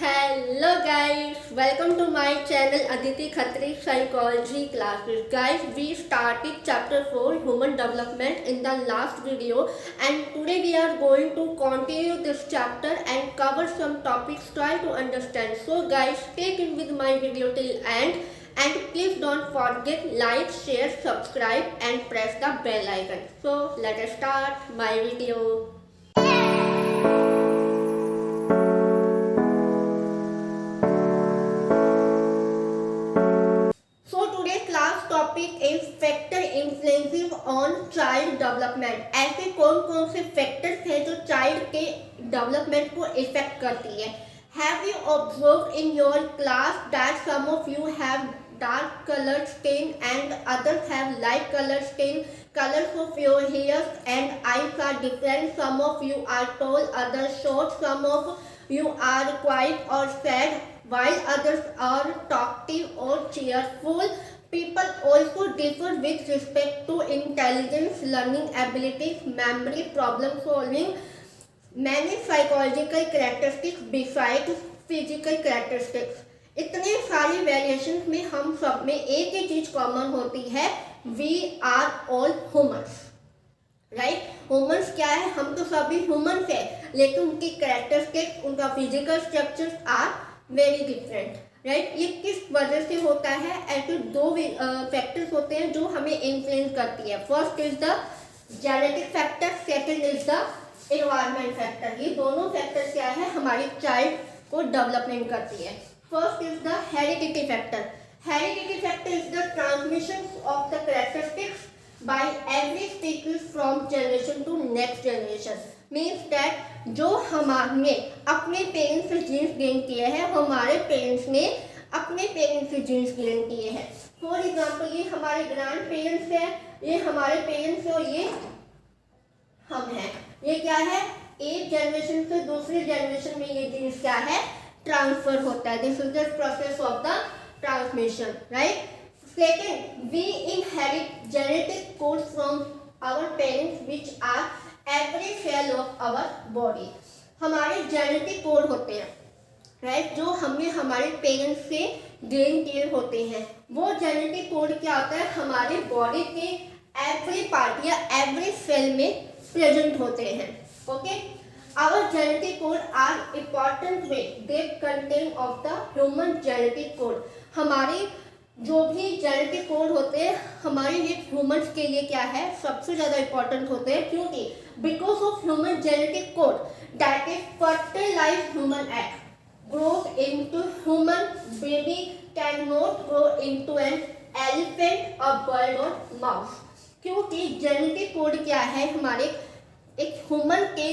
Hello guys, welcome to my channel Aditi Khatri Psychology Classes. Guys, we started chapter 4 Human Development in the last video, and today we are going to continue this chapter and cover some topics, try to understand. So guys, stay tuned with my video till end, and please don't forget like, share, subscribe and press the bell icon. So let us start my video. Topic is factor influencing on child development. ऐसे कौन कौन से factors हैं जो child के development को effect करती है। Have you observe in your class that some of you have dark colored skin and others have light colored skin, colors of your hairs and eyes are different, some of you are tall, others short, some of you are quiet or sad while others are talkative or cheerful. People also differ with respect to intelligence, learning abilities, memory, problem solving. Many psychological characteristics besides physical characteristics. इतने सारी variations में हम सब में एक ही चीज common होती है, we are all humans, right. Humans क्या है, हम तो सभी ह्यूमंस है, लेकिन उनकी कैरेक्टरिस्टिक्स, उनका physical structures are very different, right. ये किस वजह से होता है? ऐसे दो फैक्टर्स होते हैं जो हमें इन्फ्लुएंस करती है। First is the genetic factor, second is the environment factor. ये दोनों फैक्टर क्या है, हमारी चाइल्ड को डेवलपमेंट करती है। First is the heredity factor. Heredity factor is the transmission of the characteristics by every species from generation to next generation. Means that जो हमने अपने पेरेंट्स से जीन्स गेन किए हैं, हमारे पेरेंट्स ने अपने पेरेंट्स से जीन्स गेन किए हैं। फॉर एग्जाम्पल, ये हमारे ग्रैंड पेरेंट्स है, ये हमारे पेरेंट्स है और ये हम हैं। ये क्या है, एक जनरेशन से दूसरी जनरेशन में ये जीन्स क्या है, ट्रांसफर होता है। This is the process of the transmission, right. Second, we inherit genetic code from our parents which are every cell of our body. हमारे जेनेटिक कोड होते हैं, राइट, जो हमें हमारे पेरेंट्स से गेन किए होते हैं। वो जेनेटिक कोड क्या होता है, हमारे बॉडी के एवरी पार्ट या एवरी सेल में प्रेजेंट होते हैं। Okay, our genetic code are important way they contain of the human genetic code। हमारे जो भी जेनेटिक कोड होते हैं हमारे ये ह्यूमंस के लिए क्या है, सबसे ज़्यादा इम्पोर्टेंट होते हैं, क्योंकि because of human genetic code that is fertilize human egg grows into human baby can not grow into an elephant, a bird और माउस। क्योंकि जेनेटिक कोड क्या है, हमारे एक ह्यूमन के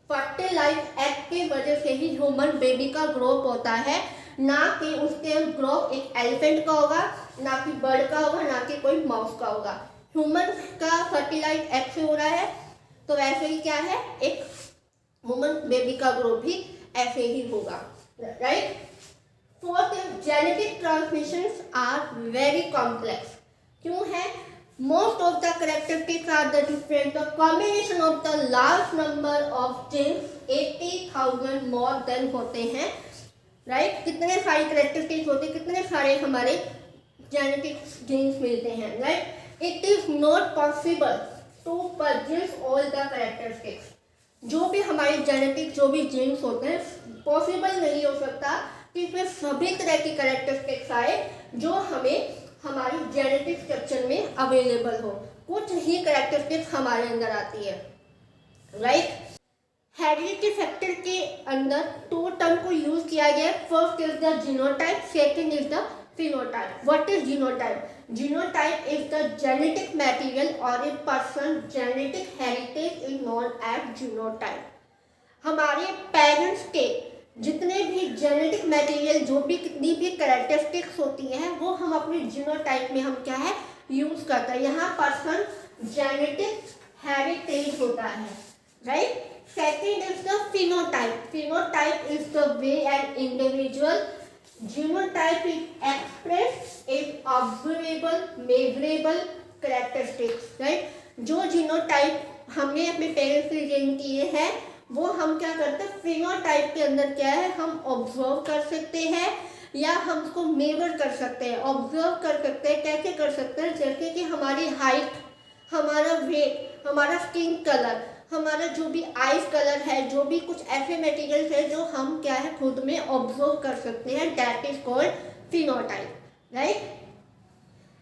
फर्टिलाइज एग की वजह से ही ह्यूमन बेबी का ग्रोथ होता है, ना कि उसके ग्रोथ एक एलिफेंट का होगा, ना कि बर्ड का होगा, ना कि कोई माउस का होगा। ह्यूमन का फर्टिलाइज एग से हो रहा है, तो वैसे ही क्या है, एक ह्यूमन बेबी का ग्रोथ भी ऐसे ही होगा, right. Fourth, genetic transmissions are very complex. क्यों है? Most of the characteristics are the different. The combination of the large number of genes 80,000 more than होते हैं, राइट। कितने सारे characteristics होते हैं, कितने सारे हमारे genetic genes मिलते हैं, right. It is not possible to produce all the characteristics। जो भी हमारे जेनेटिक जो भी जीन्स होते हैं, पॉसिबल नहीं हो सकता कि इसमें सभी तरह की कैरेक्टरिस्टिक्स आए जो हमें हमारी जेनेटिक स्ट्रक्चर में अवेलेबल हो। कुछ ही कैरेक्टरिस्टिक्स हमारे अंदर आती है, राइट। हेरिडिटी फैक्टर के अंदर दो टर्म को यूज किया गया है। First is the genotype, second is the phenotype. What is genotype? Genotype is the genetic material or a person genetic heritage is known as genotype. हमारे पेरेंट्स के जितने भी जेनेटिक मटेरियल, जो भी कितनी भी कैरेक्टरिस्टिक्स होती हैं, वो हम अपने जीनोटाइप में हम क्या है यूज करते हैं। यहाँ पर्सन जेनेटिक हेरिटेज होता है, right. Second is the phenotype. Phenotype is the way an individual genotype is express is observable measurable characteristics, right. जो जीनोटाइप हमने अपने पेरेंट्स से गेन किए हैं वो हम क्या करते हैं, फिनोटाइप के अंदर क्या है, हम ऑब्जर्व कर सकते हैं या हम उसको मेजर कर सकते हैं। ऑब्जर्व कर सकते हैं, कैसे कर सकते हैं, जैसे कि हमारी हाइट, हमारा वेट, हमारा स्किन कलर, हमारा जो भी आइज कलर है, जो भी कुछ ऐसे मटेरियल्स है जो हम क्या है खुद में ऑब्जर्व कर सकते हैं, that is called phenotype, right.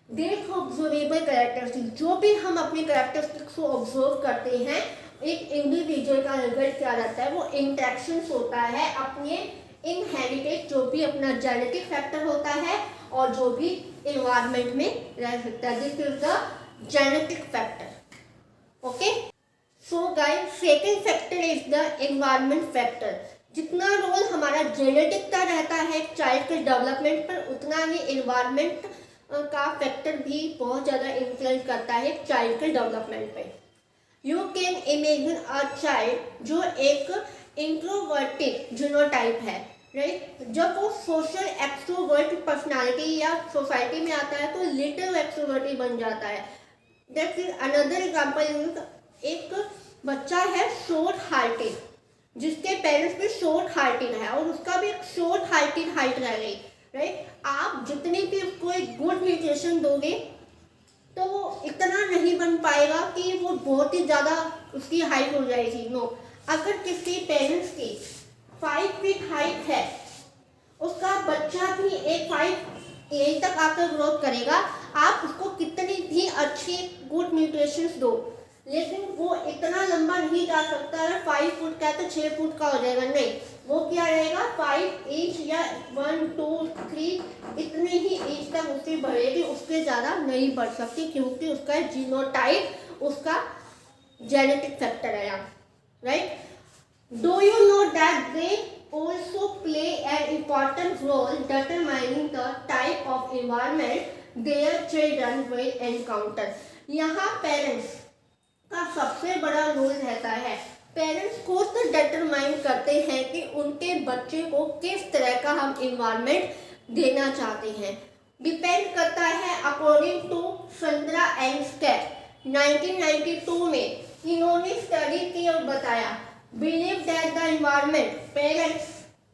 देख ऑब्जर्वेबल कैरेक्टरिस्टिक, जो भी हम अपनी कैरेक्टरिस्टिक्स को ऑब्जर्व करते हैं, एक इंडिविजुअल का रिजल्ट क्या रहता है, वो इंटरेक्शंस होता है अपने इनहेरिटेड, जो भी अपना जेनेटिक फैक्टर होता है और जो भी इन्वायरमेंट में रह सकता है। This is the genetic factor. Okay, so guys, second factor is the environment factor. जितना रोल हमारा जेनेटिक का रहता है चाइल्ड के डेवलपमेंट पर, उतना ही एनवायरनमेंट का फैक्टर भी बहुत ज़्यादा इन्फ्लुएंस करता है चाइल्ड के डेवलपमेंट पे। You can imagine a child जो एक इंट्रोवर्टेड जीनोटाइप है, राइट। जब वो सोशल एक्सट्रोवर्ट पर्सनालिटी या सोसाइटी में आता है तो लिटिल एक्सट्रोवर्टी बन जाता है। That is another example. एक बच्चा है शॉर्ट हार्टेड, जिसके पेरेंट्स भी शॉर्ट हार्टेड है और उसका भी एक शॉर्ट हार्टेड हाइट रह गई, राइट। आप जितनी भी उसको एक गुड न्यूट्रिशन दोगे तो वो इतना नहीं बन पाएगा कि वो बहुत ही ज़्यादा उसकी हाइट हो जाएगी। नो, अगर किसी पेरेंट्स की 5 फीट हाइट है, उसका बच्चा भी एक 5 यहीं तक आकर ग्रोथ करेगा। आप उसको कितनी भी अच्छी गुड न्यूट्रिशंस दो, लेकिन वो इतना लंबा नहीं जा सकता है। 5 फुट का है तो 6 फुट का हो जाएगा, नहीं, वो क्या रहेगा 5 इंच या 1 2 3 इतने ही इंच तक उसकी बढ़ेगी, उसके ज़्यादा नहीं बढ़ सकती, क्योंकि उसका जीनोटाइप, उसका जेनेटिक फैक्टर है यहाँ, right. Do you know that they also play an important role determining the type of environment their children will encounter। यहाँ पेरेंट्स का सबसे बड़ा रोल रहता है। पेरेंट्स खुद डिटरमाइन करते हैं कि उनके बच्चे को किस तरह का हम इन्वायरमेंट देना चाहते हैं। डिपेंड करता है according to Sandra and step 1992 में इन्होंने स्टडी की और बताया, believe that the environment parents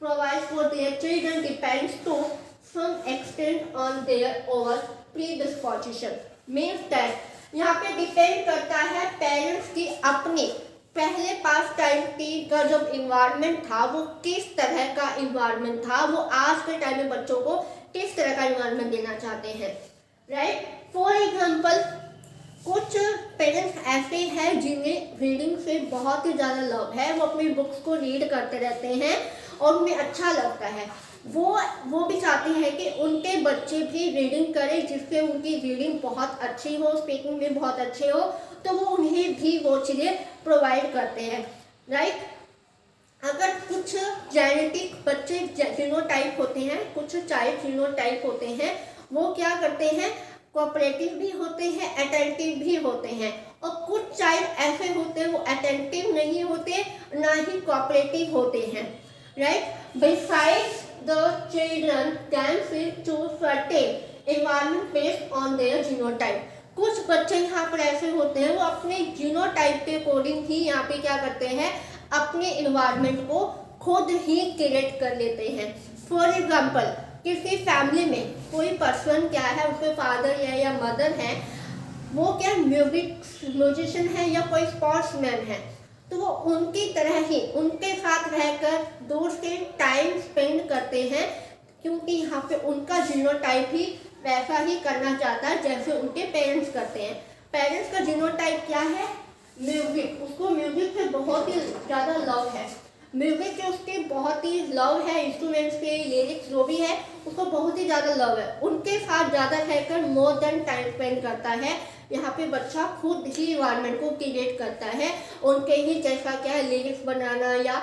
provide for their children depends to some extent on their over predisposition। means that यहाँ पे डिपेंड करता है पेरेंट्स की अपनी पहले पास टाइम की का जब इन्वायरमेंट था वो किस तरह का इन्वायरमेंट था, वो आज के टाइम में बच्चों को किस तरह का इन्वायरमेंट देना चाहते हैं, राइट। फॉर एग्जाम्पल, कुछ पेरेंट्स ऐसे हैं जिन्हें रीडिंग से बहुत ही ज़्यादा लव है, वो अपनी बुक्स को रीड करते रहते हैं और उन्हें अच्छा लगता है। वो भी चाहते हैं कि उनके बच्चे भी रीडिंग करें, जिससे उनकी रीडिंग बहुत अच्छी हो, स्पीकिंग भी बहुत अच्छे हो, तो वो उन्हें भी वो चीज़ें प्रोवाइड करते हैं, राइट। अगर कुछ जेनेटिक बच्चे जीनोटाइप होते हैं, कुछ चाइल्ड जीनोटाइप होते हैं, वो क्या करते हैं, कोऑपरेटिव भी होते हैं, अटेंटिव भी होते हैं। और कुछ चाइल्ड ऐसे होते हैं वो अटेंटिव नहीं होते, ना ही कोऑपरेटिव होते हैं, right. Besides the children can feel to certain environment based on their genotype. कुछ बच्चे यहाँ पर ऐसे होते हैं वो अपने जीनोटाइप के अकॉर्डिंग ही यहाँ पे क्या करते हैं, अपने इन्वायरमेंट को खुद ही क्रिएट कर लेते हैं। फॉर एग्जाम्पल, किसी फैमिली में कोई पर्सन क्या है, उसके फादर या मदर है, वो क्या म्यूजिशियन है या कोई स्पोर्ट्समैन है, तो वो उनकी तरह ही उनके साथ रहकर दूर से टाइम स्पेंड करते हैं, क्योंकि यहाँ पे उनका जीनोटाइप ही वैसा ही करना चाहता है जैसे उनके पेरेंट्स करते हैं। पेरेंट्स का जीनोटाइप क्या है, म्यूजिक, उसको म्यूजिक से बहुत ही ज़्यादा लव है, म्यूजिक के उसके बहुत ही लव है, इंस्ट्रूमेंट्स के लिरिक्स जो भी है उसको बहुत ही ज़्यादा लव है, उनके साथ ज़्यादा रहकर मोर देन टाइम स्पेंड करता है। यहाँ पे बच्चा खुद ही इन्वायरमेंट को क्रिएट करता है, उनके ही जैसा क्या है लिरिक्स बनाना या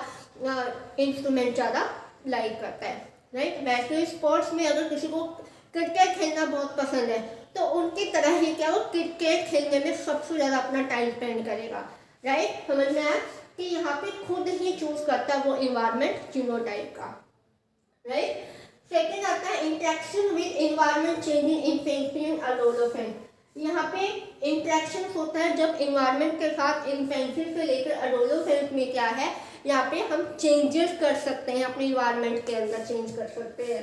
इंस्ट्रूमेंट ज़्यादा लाइक करता है, राइट। वैसे स्पोर्ट्स में अगर किसी को क्रिकेट खेलना बहुत पसंद है तो उनकी तरह ही क्या वो क्रिकेट खेलने में सबसे ज़्यादा अपना टाइम स्पेंड करेगा, राइट। समझ में आया कि यहाँ पे खुद ही चूज करता है वो इन्वायरमेंट जीनोटाइप का, राइट। सेकंड आता है interaction with environment changing infancy and adolescence. यहाँ पे इंटरेक्शन होता है जब इन्वायरमेंट के साथ इन्फेंसी से लेकर एडोलेसेंस में क्या है यहाँ पे हम चेंजेस कर सकते हैं, अपने इन्वायरमेंट के अंदर चेंज कर सकते हैं,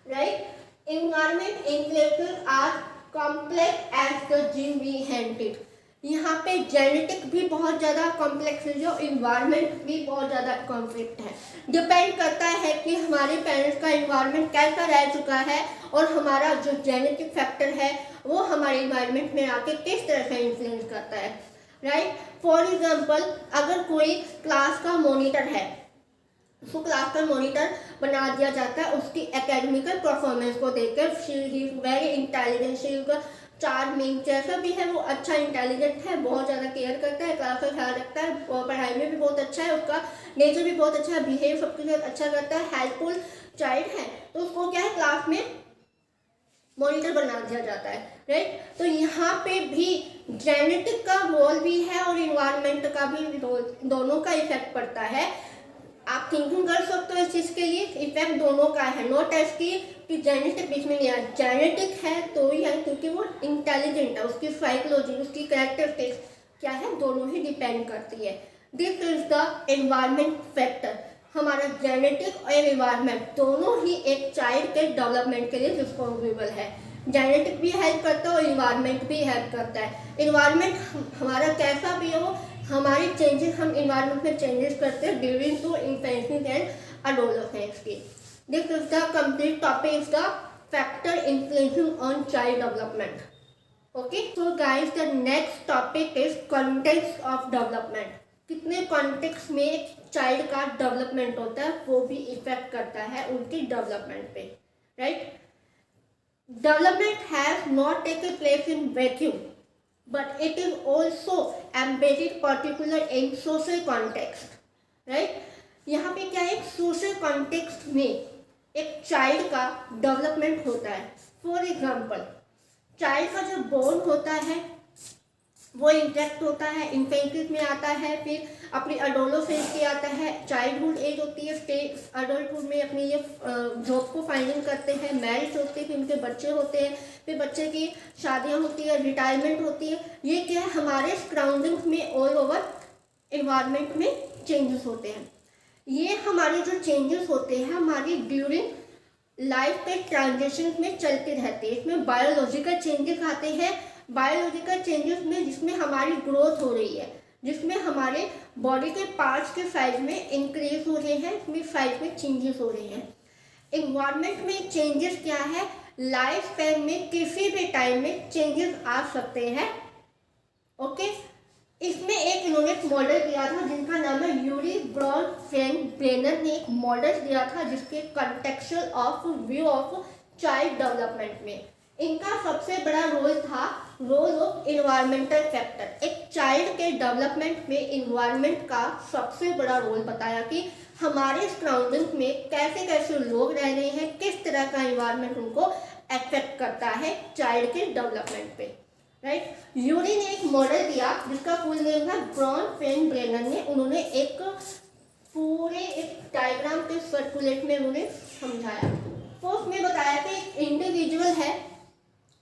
right. Environment influences are complex as the gene we inherited. यहाँ पे जेनेटिक भी बहुत ज़्यादा कॉम्प्लेक्स है, जो इन्वायरमेंट भी बहुत ज़्यादा कॉम्प्लेक्स है। डिपेंड करता है कि हमारे पेरेंट्स का इन्वायरमेंट कैसा रह चुका है और हमारा जो जेनेटिक फैक्टर है वो हमारे इन्वायरमेंट में आके किस तरह से इन्फ्लुएंस करता है, राइट। फॉर एग्जाम्पल, अगर कोई क्लास का मॉनिटर है, उसको क्लास का मॉनिटर बना दिया जाता है उसकी एकेडमिकल परफॉर्मेंस को देखकर, she is very intelligent, she is charming, जैसा भी है वो अच्छा इंटेलिजेंट है, बहुत ज़्यादा केयर करता है, क्लास का ख्याल रखता है, पढ़ाई में भी बहुत अच्छा है, उसका नेचर भी बहुत अच्छा है, बिहेव सबके साथ अच्छा करता है, हेल्पफुल चाइल्ड है, तो उसको क्या है क्लास में मॉनिटर बना दिया जाता है, राइट। तो यहाँ पे भी जेनेटिक का रोल भी है और इन्वायरमेंट का भी रोल, दोनों का इफेक्ट पड़ता है। आप थिंकिंग कर सकते हो इस चीज़ के लिए, इफेक्ट दोनों का है, नॉट एज कि जेनेटिक बीच में नहीं आया, जेनेटिक है तो ही है क्योंकि वो इंटेलिजेंट है, उसकी साइकोलॉजी, उसकी कैरेक्टरिस्टिक्स क्या है, दोनों ही डिपेंड करती है। This is the environment factor. हमारा जेनेटिक और एनवायरमेंट दोनों ही एक चाइल्ड के डेवलपमेंट के लिए रिस्पॉन्सिबल है। जेनेटिक भी हेल्प करता है और इन्वायरमेंट भी हेल्प करता है। इन्वायरमेंट हमारा कैसा भी हो, हमारी चेंजेस, हम इन्वायरमेंट में चेंजेस करते हैं during to infancy and adolescence की। This is the complete topic is the factor influencing on child development. Okay, so guys the next topic is context of development. कितने कॉन्टेक्स्ट में एक child का development होता है वो भी इफेक्ट करता है उनकी डेवलपमेंट पे, right. Development has not taken place in vacuum, but it is also embedded particular in social context, right? यहाँ पे क्या है, सोशल कॉन्टेक्स्ट में एक चाइल्ड का डेवलपमेंट होता है। फॉर एग्जाम्पल, चाइल्ड का जो बोर्न होता है वो इंटरेक्ट होता है, इन्फेंसी में आता है, फिर अपनी एडोलेसेंस की आता है, चाइल्डहुड एज होती है, स्टेज अडल्टहुड में अपनी ये जॉब को फाइनल करते हैं, मैरिज होती है, फिर उनके बच्चे होते हैं, फिर बच्चे की शादियां होती है, रिटायरमेंट होती है। ये क्या है, हमारे सराउंडिंग्स में ऑल ओवर इन्वायरमेंट में चेंजेस होते हैं। ये हमारे जो चेंजेस होते हैं हमारी ड्यूरिंग लाइफ के ट्रांजिशन में चलते रहते हैं। इसमें बायोलॉजिकल चेंजेस आते हैं, बायोलॉजिकल चेंजेस में जिसमें हमारी ग्रोथ हो रही है, जिसमें हमारे बॉडी के पार्ट्स के साइज में इंक्रीज हो रहे हैं, इसमें साइज में चेंजेस हो रहे हैं। इन्वायरमेंट में चेंजेस क्या है, लाइफ स्पैन में किसी भी टाइम में चेंजेस आ सकते हैं। ओके, इसमें एक इन्होंने एक मॉडल दिया था जिनका नाम है यूरी ब्रॉन ब्रेनर ने एक मॉडल दिया था जिसके contextual of view of child development में इनका सबसे बड़ा रोल था रोल ऑफ इन्वायरमेंटल फैक्टर। एक चाइल्ड के डेवलपमेंट में इन्वायरमेंट का सबसे बड़ा रोल बताया कि हमारे सराउंडिंग में कैसे कैसे लोग रह रहे हैं, किस तरह का इन्वायरमेंट उनको अफेक्ट करता है चाइल्ड के डेवलपमेंट पे, राइट। यूरी ने एक मॉडल दिया जिसका फुल नेम है ब्रॉन ब्रेनर ने, उन्होंने एक पूरे एक डायग्राम के सर्कुलेट में उन्होंने समझाया। तो उसमें बताया कि एक इंडिविजुअल है,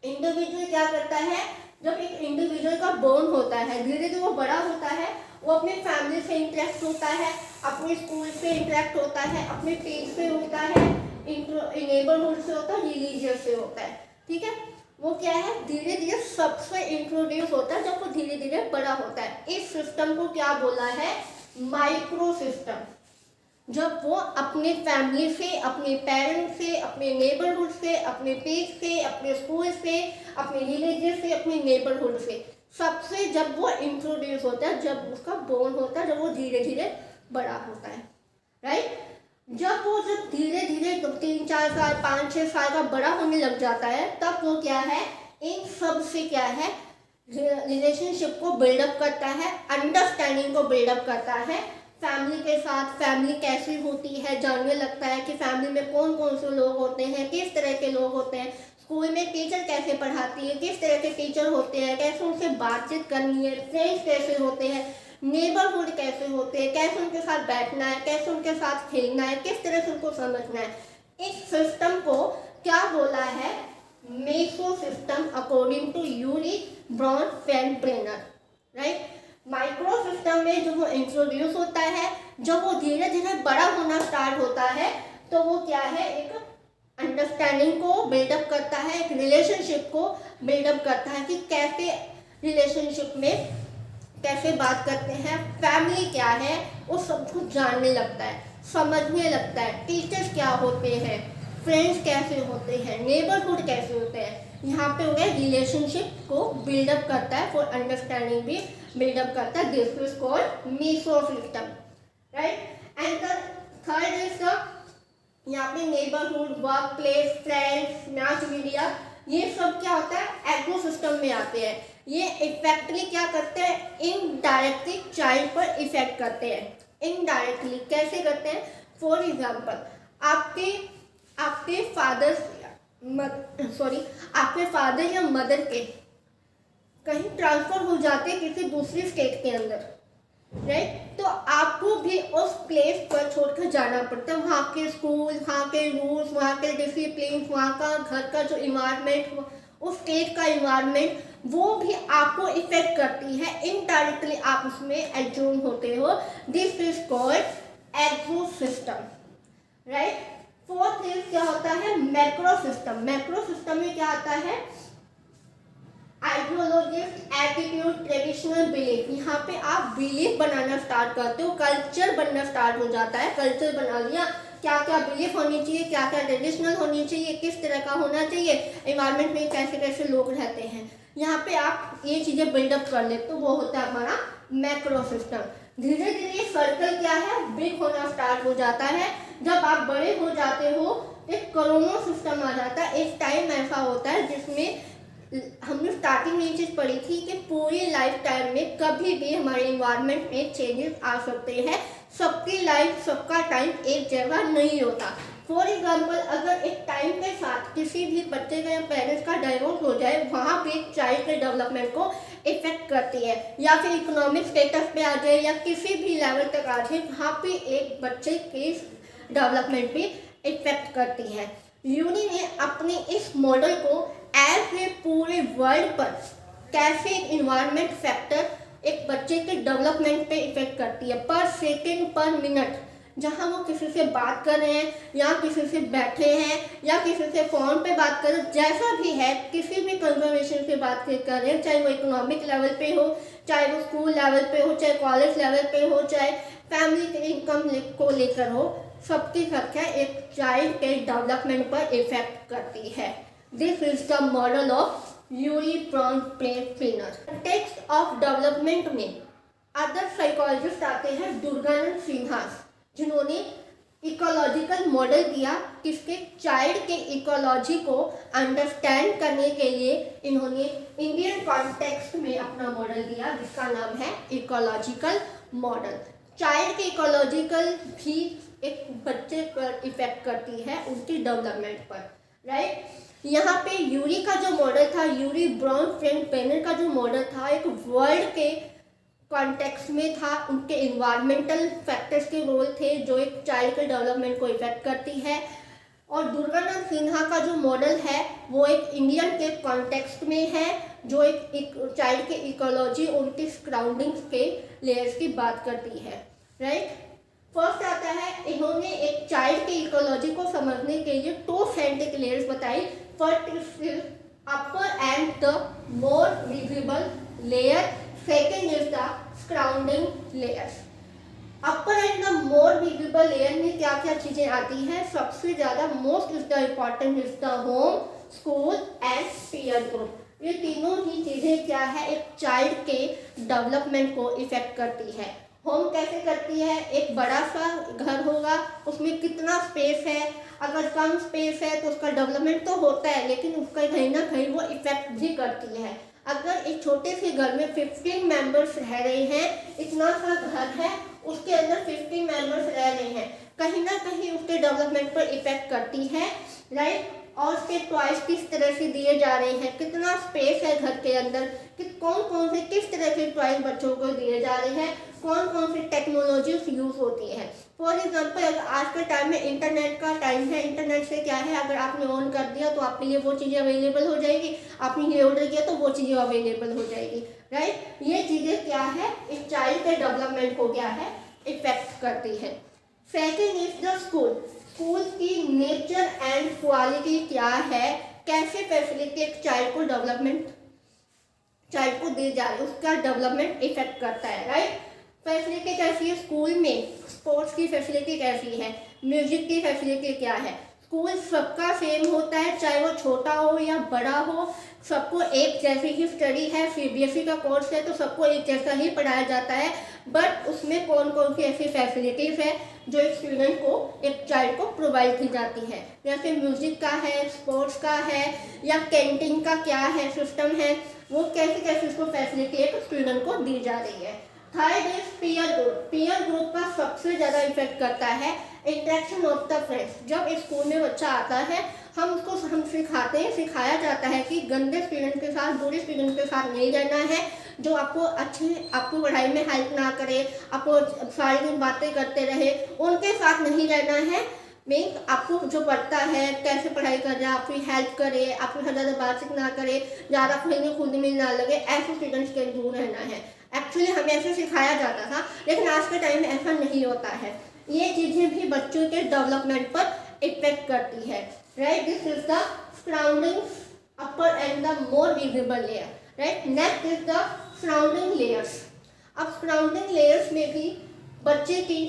इंडिविजुअल क्या करता है, जब एक इंडिविजुअल का बोर्न होता है धीरे धीरे वो बड़ा होता है, वो अपनी फैमिली से इंटरेक्ट होता है, अपने स्कूल से इंटरेक्ट होता है, अपने पेज से होता है, नेबरहुड से होता है, रिलीजियस से होता है, ठीक है। वो क्या है, धीरे धीरे सबसे इंट्रोड्यूस होता है जब वो धीरे धीरे बड़ा होता है। इस सिस्टम को क्या बोला है, माइक्रो सिस्टम। जब वो अपने फैमिली से, अपने पेरेंट्स से, अपने नेबरहुड से, अपने पेज से, अपने स्कूल से, अपने रिलीजियस से, अपने नेबरहुड से सबसे जब वो इंट्रोड्यूस होता है, जब उसका बोर्न होता है, जब वो धीरे धीरे बड़ा होता है, राइट। जब धीरे धीरे 3-4 साल 5-6 साल का बड़ा होने लग जाता है, तब वो क्या है, इन सब से क्या है, रिलेशनशिप को बिल्डअप करता है, अंडरस्टैंडिंग को बिल्डअप करता है, फैमिली के साथ फैमिली कैसी होती है जानने लगता है कि फैमिली में कौन कौन से लोग होते हैं, किस तरह के लोग होते हैं, स्कूल में टीचर कैसे पढ़ाती है, किस तरह के टीचर होते हैं, कैसे उनसे बातचीत करनी है, फ्रेंड्स कैसे होते हैं, नेबरहुड कैसे होते हैं, कैसे उनके साथ बैठना है, कैसे उनके साथ खेलना है, किस तरह से उनको समझना है। इस सिस्टम को क्या बोला है, meso system according to Urie Bronfenbrenner, right. Micro system में जब वो इंट्रोड्यूस होता है, जब वो धीरे धीरे बड़ा होना स्टार्ट होता है, तो वो क्या है, एक अंडरस्टैंडिंग को बिल्डअप करता है, एक रिलेशनशिप को बिल्डअप करता है कि कैसे रिलेशनशिप में कैसे बात करते हैं, फैमिली क्या है, वो सब कुछ जानने लगता है, समझने लगता है, टीचर्स क्या होते हैं, फ्रेंड्स कैसे होते हैं, नेबरहुड कैसे होते हैं। यहाँ पे वो रिलेशनशिप को बिल्डअप करता है, फॉर अंडरस्टैंडिंग भी बिल्डअप करता है। This is called meso system, right. And the third is the, यहाँ पे neighbourhood, work place, friends, mass media, ये सब क्या होता है, एग्रो सिस्टम में आते हैं। ये इफेक्टली क्या करते हैं, इनडायरेक्टली चाइल्ड पर इफेक्ट करते हैं। इनडायरेक्टली कैसे करते हैं, फॉर एग्जाम्पल आपके फादर या मदर के कहीं ट्रांसफर हो जाते हैं किसी दूसरी स्टेट के अंदर, राइट, तो आपको भी उस प्लेस पर छोड़कर जाना पड़ता है। वहाँ के स्कूल, वहाँ के रूल्स, वहाँ के डिसिप्लिन, वहाँ का घर का जो इन्वायरमेंट, उस स्टेट का इन्वायरमेंट, वो भी आपको इफेक्ट करती है। इनडायरेक्टली आप उसमें एज्यूम होते हो। This is called agro system, right. Fourth is क्या होता है, मैक्रो सिस्टम। मैक्रो सिस्टम में क्या आता है, आइडियोलॉजिस्ट, एटीट्यूड, ट्रेडिशनल बिलीफ। यहाँ पे आप बिलीफ बनाना स्टार्ट करते हो, कल्चर बनना स्टार्ट हो जाता है। कल्चर बना लिया, क्या क्या बिलीफ होनी चाहिए, क्या क्या ट्रेडिशनल होनी चाहिए, किस तरह का होना चाहिए, एनवायरनमेंट में कैसे कैसे लोग रहते हैं, यहाँ पे आप ये चीज़ें बिल्डअप कर ले, तो वो होता है हमारा मैक्रो सिस्टम। धीरे धीरे सर्कल क्या है, बिग होना स्टार्ट हो जाता है। जब आप बड़े हो जाते हो, एक करोनो सिस्टम आ जाता है। एक टाइम ऐसा होता है जिसमें हमने स्टार्टिंग में ये चीज़ पढ़ी थी कि पूरी लाइफ टाइम में कभी भी हमारे इन्वायरमेंट में चेंजेस आ सकते हैं। सबकी लाइफ, सबका टाइम एक जगह नहीं होता। फॉर एग्जाम्पल, अगर एक टाइम के साथ किसी भी बच्चे का या पेरेंट्स का डाइवोर्स हो जाए, वहाँ पे एक चाइल्ड के डेवलपमेंट को इफेक्ट करती है, या फिर इकोनॉमिक स्टेटस पे आ जाए या किसी भी लेवल तक आ जाए, वहाँ पे एक बच्चे के डेवलपमेंट पे इफेक्ट करती है। यूनी ने अपने इस मॉडल को ऐसे पूरे वर्ल्ड पर कैसे इन्वायरमेंट फैक्टर एक बच्चे के डेवलपमेंट पे इफेक्ट करती है, पर सेकेंड, पर मिनट, जहाँ वो किसी से बात कर रहे हैं या किसी से बैठे हैं या किसी से फ़ोन पे बात कर रहे हैं, जैसा भी है, किसी भी कन्वर्सेशन पे बात कर रहे हैं, चाहे वो इकोनॉमिक लेवल पे हो, चाहे वो स्कूल लेवल पे हो, चाहे कॉलेज लेवल पे हो, चाहे फैमिली के इनकम को लेकर हो, सबकी संख्या एक चाइल्ड के डेवलपमेंट पर इफेक्ट करती है। This is the model of Urie Bronfenbrenner. Text of development में अदर साइकोलॉजिस्ट आते हैं दुर्गानंद सिन्हा, जिन्होंने इकोलॉजिकल मॉडल दिया। किसके, चाइल्ड के इकोलॉजी को अंडरस्टैंड करने के लिए इन्होंने इंडियन कॉन्टेक्स्ट में अपना मॉडल दिया, जिसका नाम है इकोलॉजिकल मॉडल। चाइल्ड के इकोलॉजिकल भी एक बच्चे पर इफेक्ट करती है, उनकी डेवलपमेंट पर, राइट। यहाँ पे यूरी का जो मॉडल था, यूरी ब्रॉन-पेनर का जो मॉडल था, एक वर्ल्ड के कॉन्टेक्स्ट में था, उनके इन्वायरमेंटल फैक्टर्स के रोल थे जो एक चाइल्ड के डेवलपमेंट को इफेक्ट करती है। और दुर्गानंद सिन्हा का जो मॉडल है वो एक इंडियन के कॉन्टेक्स्ट में है, जो एक चाइल्ड के इकोलॉजी, उनकी सराउंडिंग्स के लेयर्स की बात करती है, राइट। फर्स्ट आता है, इन्होंने एक चाइल्ड के इकोलॉजी को समझने के लिए 2 साइंटिफिक लेयर्स बताई। First is upper and the more visible layer, second is the surrounding layers. Upper and the more visible layer में क्या क्या चीजें आती हैं, सबसे ज्यादा most is the important is the home, school and peer group. ये तीनों ही चीजें क्या है, एक चाइल्ड के डेवलपमेंट को इफेक्ट करती है। होम कैसे करती है, एक बड़ा सा घर होगा, उसमें कितना स्पेस है, अगर कम स्पेस है तो उसका डेवलपमेंट तो होता है, लेकिन उसका कहीं ना कहीं वो इफेक्ट भी करती है। अगर एक छोटे से घर में 15 मेंबर्स रह रहे हैं, इतना सा घर है, उसके अंदर 15 मेंबर्स रह रहे हैं, कहीं ना कहीं उसके डेवलपमेंट पर इफेक्ट करती है, राइट। और उसके टॉयज किस तरह से दिए जा रहे हैं, कितना स्पेस है घर के अंदर, कि कौन कौन से किस तरह के टॉयज बच्चों को दिए जा रहे हैं, कौन कौन सी टेक्नोलॉजीज यूज़ होती है। फॉर एग्जाम्पल, अगर आज के टाइम में इंटरनेट का टाइम है, इंटरनेट से क्या है, अगर आपने ऑन कर दिया तो आपके लिए वो चीज़ें अवेलेबल हो जाएगी, आपने ये ऑर्डर किया तो वो चीज़ें अवेलेबल हो जाएगी, राइट। ये चीज़ें क्या है, एक चाइल्ड के डेवलपमेंट को क्या है, इफेक्ट करती है। Second is the school. School की नेचर एंड क्वालिटी क्या है, कैसे फैसिलिटी एक चाइल्ड को दी जा रही है, उसका डेवलपमेंट इफेक्ट करता है, राइट। फैसिलिटी कैसी है स्कूल में, स्पोर्ट्स की फैसिलिटी कैसी है, म्यूजिक की फैसिलिटी क्या है। स्कूल सबका सेम होता है, चाहे वो छोटा हो या बड़ा हो, सबको एक जैसी ही स्टडी है। सीबीएसई का कोर्स है तो सबको एक जैसा ही पढ़ाया जाता है, बट उसमें कौन कौन सी ऐसी फैसिलिटीज़ है जो एक स्टूडेंट को, एक चाइल्ड को प्रोवाइड की जाती है। जैसे म्यूजिक का है, स्पोर्ट्स का है, या कैंटीन का क्या है सिस्टम है, वो कैसे कैसे उसको फैसिलिटी एक स्टूडेंट को दी जा रही है। Third is peer group. Peer group का सबसे ज़्यादा इफेक्ट करता है इंटरेक्शन ऑफ द फ्रेंड्स। जब स्कूल में बच्चा आता है, हम सिखाया जाता है कि गंदे स्टूडेंट के साथ, बुरे स्टूडेंट के साथ नहीं रहना है, जो आपको पढ़ाई में हेल्प ना करे, आपको सारी दिन बातें करते रहे, उनके साथ नहीं रहना है। मीन्स आपको जो पढ़ता है, कैसे पढ़ाई कर रहा है, आपकी हेल्प करे, आपके साथ ज़्यादा बातचीत ना करे, ज़्यादा खुद में ना लगे, ऐसे स्टूडेंट्स के दूर रहना है। एक्चुअली हमें ऐसे सिखाया जाता था, लेकिन आज के टाइम में ऐसा नहीं होता है। ये चीज़ें भी बच्चों के डेवलपमेंट पर इफेक्ट करती है, right. This is the surrounding upper and the more visible layer, right. Next is the surrounding layers. अब सराउंडिंग लेयर्स में भी बच्चे की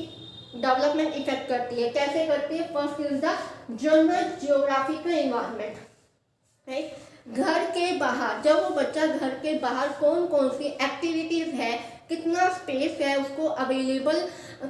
डेवलपमेंट इफेक्ट करती है। कैसे करती है? First is the general geographical environment, right. घर के बाहर, जब वो बच्चा घर के बाहर कौन कौन सी एक्टिविटीज़ है, कितना स्पेस है उसको अवेलेबल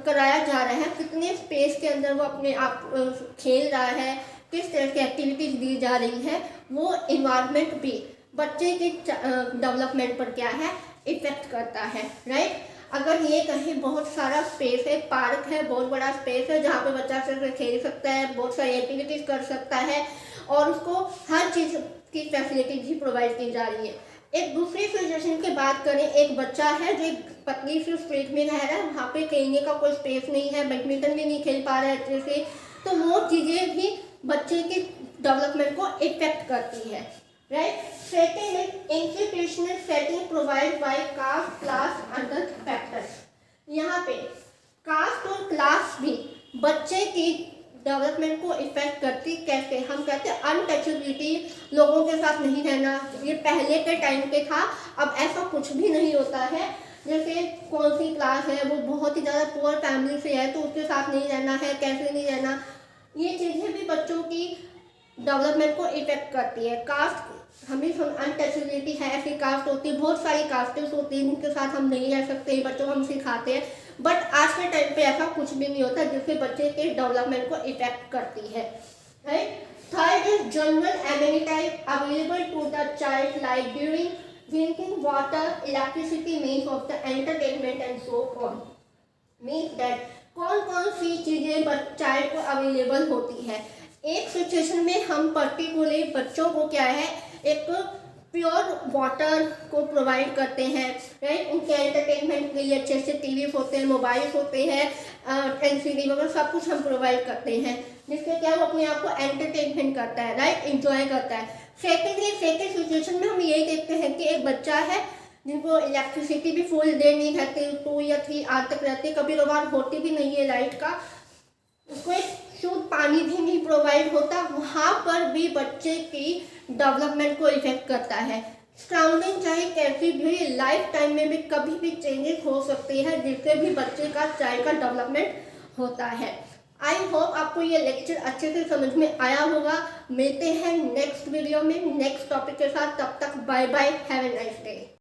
कराया जा रहा है, कितने स्पेस के अंदर वो अपने आप खेल रहा है, किस तरह की एक्टिविटीज़ दी जा रही है, वो इन्वायरमेंट भी बच्चे के डेवलपमेंट पर क्या है, इफेक्ट करता है, राइट। अगर ये कहीं बहुत सारा स्पेस है, पार्क है, बहुत बड़ा स्पेस है जहाँ पे बच्चा सिर्फ खेल सकता है, बहुत सारी एक्टिविटीज़ कर सकता है, और उसको हर चीज़ की फैसिलिटी भी प्रोवाइड की जा रही है। एक दूसरी सिचुएशन की बात करें, एक बच्चा है जो एक पतली सी स्ट्रीट में रह रहा है, वहाँ पे खेलने का कोई स्पेस नहीं है, बैडमिंटन भी नहीं खेल पा रहा है अच्छे से, तो वो चीज़ें भी बच्चे के डेवलपमेंट को इफेक्ट करती है, right. Second is institutional setting provide by caste, class, other factors. यहाँ पे कास्ट और क्लास भी बच्चे की डेवलपमेंट को इफेक्ट करती। कैसे? हम कहते हैं अनटचेबिलिटी, लोगों के साथ नहीं रहना। ये पहले के टाइम पे था, अब ऐसा कुछ भी नहीं होता है। जैसे कौन सी क्लास है, वो बहुत ही ज़्यादा पुअर फैमिली से है तो उसके साथ नहीं रहना है, कैसे नहीं रहना, ये चीज़ें भी बच्चों की डेवलपमेंट को इफेक्ट करती है। कास्ट, हमें अनटचेबिलिटी है, ऐसी कास्ट होती है, बहुत सारी कास्टें होती हैं जिनके साथ हम नहीं रह सकते, बच्चों को हम सिखाते हैं, बट आज के टाइम पे ऐसा कुछ भी नहीं होता जिससे बच्चे के डेवलपमेंट को इफेक्ट करती है, right. Third is general amenities available to the child like during drinking water, electricity, means of the entertainment and so on. Means that कौन कौन सी चीज़ें चाइल्ड को अवेलेबल होती है। एक सिचुएशन में हम पर्टिकुलरली बच्चों को क्या है, एक प्योर वाटर को प्रोवाइड करते हैं, राइट। उनके एंटरटेनमेंट के लिए अच्छे अच्छे टीवीज होते हैं, मोबाइल्स होते हैं, एलसीडी वगैरह सब कुछ हम प्रोवाइड करते हैं, जिससे क्या वो अपने आप को एंटरटेनमेंट करता है, राइट, इंजॉय करता है। सेकेंड सिचुएशन में हम यही देखते हैं कि एक बच्चा है जिनको इलेक्ट्रिसिटी भी फुल डे नहीं रहती, 2 या 3 आवर तक रहती, कभी कभार होती भी नहीं है लाइट का, उसको एक शुद्ध पानी भी नहीं प्रोवाइड होता, वहाँ पर भी बच्चे की डेवलपमेंट को इफेक्ट करता है। सराउंडिंग चाहे कैसी भी, लाइफ टाइम में भी कभी भी चेंजेस हो सकती है जिससे भी बच्चे का चाइल्ड का डेवलपमेंट होता है। आई होप आपको ये लेक्चर अच्छे से समझ में आया होगा। मिलते हैं नेक्स्ट वीडियो में नेक्स्ट टॉपिक के साथ, तब तक bye bye, have a nice day.